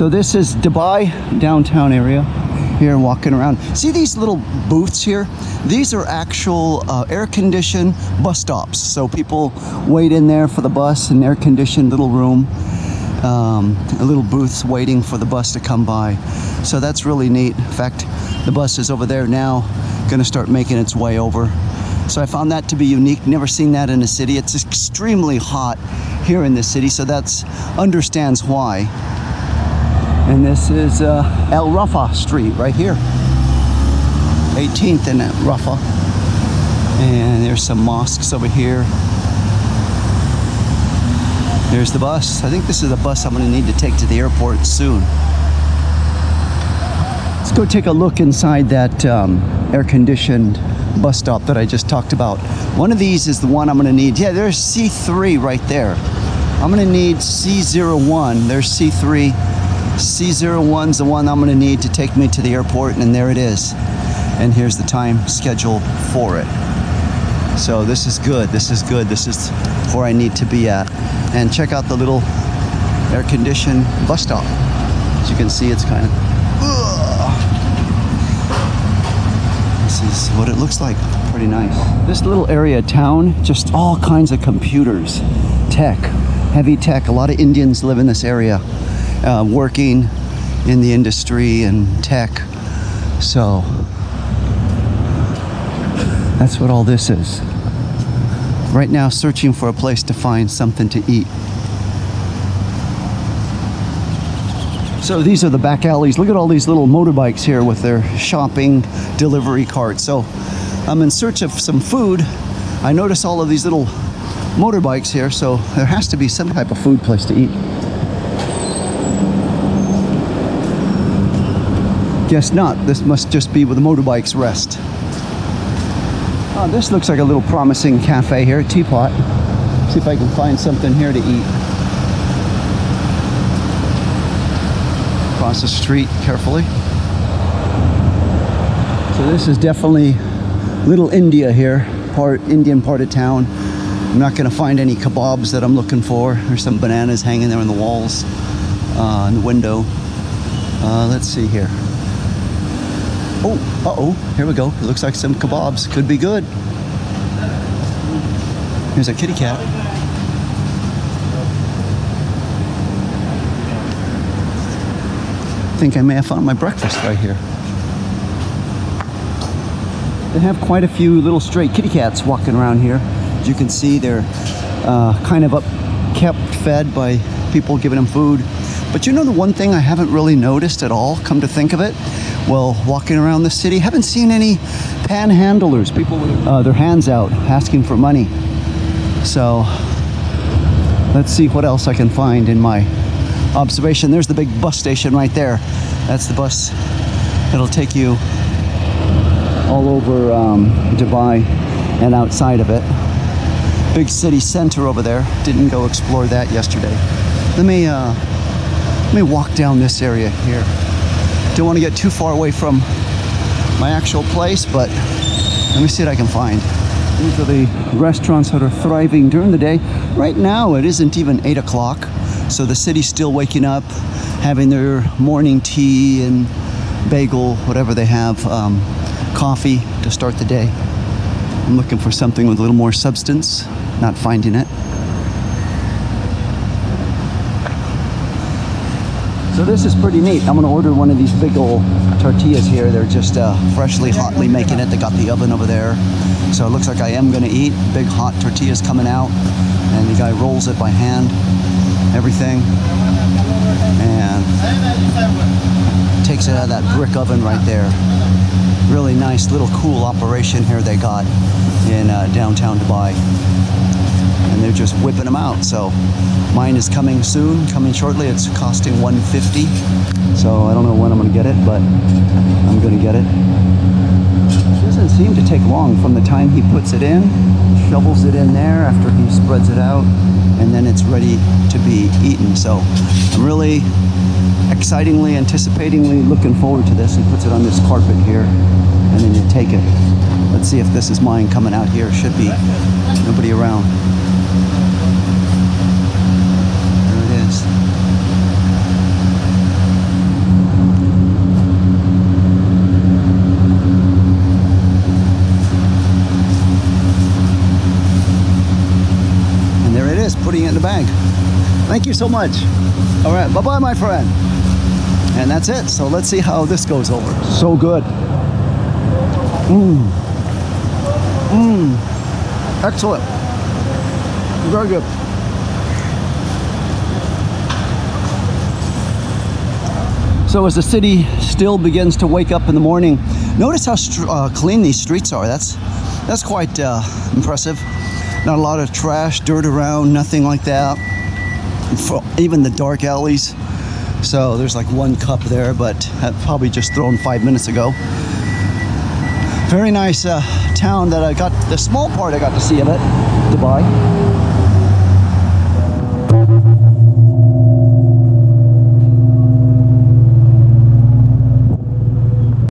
So this is Dubai downtown area. Here walking around. See these little booths here? These are actual air-conditioned bus stops. So people wait in there for the bus, an air-conditioned little room, a little booths waiting for the bus to come by. So that's really neat. In fact, the bus is over there now, gonna start making its way over. So I found that to be unique. Never seen that in a city. It's extremely hot here in the city, so that's understands why. And this is Al Rafah Street right here, 18th and Rafah. And there's some mosques over here. There's the bus. I think this is the bus I'm going to need to take to the airport soon. Let's go take a look inside that air-conditioned bus stop that I just talked about. One of these is the one I'm going to need. Yeah, there's C3 right there. I'm going to need C01. There's C3. C01's the one I'm going to need to take me to the airport, and there it is. And here's the time scheduled for it. So this is good. This is good. This is where I need to be at. And check out the little air-conditioned bus stop. As you can see, it's kind of... This is what it looks like. Pretty nice. This little area of town, just all kinds of computers, tech, heavy tech. A lot of Indians live in this area. Working in the industry and tech. So that's what all this is. Right now, searching for a place to find something to eat. So these are the back alleys. Look at all these little motorbikes here with their shopping delivery carts. So I'm in search of some food. I notice all of these little motorbikes here, so there has to be some type of food place to eat. Guess not. This must just be where the motorbikes rest. Oh, this looks like a little promising cafe here, Teapot. See if I can find something here to eat. Across the street carefully. So this is definitely Little India here, Indian part of town. I'm not going to find any kebabs that I'm looking for. There's some bananas hanging there on the walls, in the window. Let's see here. Oh, uh-oh, here we go. It looks like some kebabs. Could be good. Here's a kitty cat. I think I may have found my breakfast right here. They have quite a few little stray kitty cats walking around here. As you can see, they're kind of kept fed by people giving them food. But you know the one thing I haven't really noticed at all, come to think of it? Well, walking around the city, haven't seen any panhandlers, people with their hands out asking for money. So let's see what else I can find in my observation. There's the big bus station right there. That's the bus. It'll take you all over Dubai and outside of it. Big city center over there. Didn't go explore that yesterday. Let me walk down this area here. Don't want to get too far away from my actual place, but let me see what I can find. These are the restaurants that are thriving during the day. Right now, it isn't even 8 o'clock, so the city's still waking up, having their morning tea and bagel, whatever they have, coffee to start the day. I'm looking for something with a little more substance, not finding it. So this is pretty neat. I'm gonna order one of these big old tortillas here. They're just freshly, hotly making it. They got the oven over there. So it looks like I am gonna eat. Big hot tortillas coming out. And the guy rolls it by hand, everything. And takes it out of that brick oven right there. Really nice little cool operation here they got in downtown Dubai. And they're just whipping them out. So mine is coming soon, coming shortly. It's costing $150. So I don't know when I'm gonna get it, but I'm gonna get it. It doesn't seem to take long from the time he puts it in, shovels it in there after he spreads it out, and then it's ready to be eaten. So I'm really excitingly, anticipatingly looking forward to this. He puts it on this carpet here, and then you take it. Let's see if this is mine coming out here. Should be. Nobody around. There it is. Thank you so much. All right, bye-bye, my friend. And that's it. So let's see how this goes over. So good. Excellent. Very good. So as the city still begins to wake up in the morning, notice how clean these streets are. That's quite impressive. Not a lot of trash, dirt around, nothing like that. For even the dark alleys. So there's like one cup there, but had probably just thrown 5 minutes ago. Very nice town that I got, the small part I got to see of it, Dubai.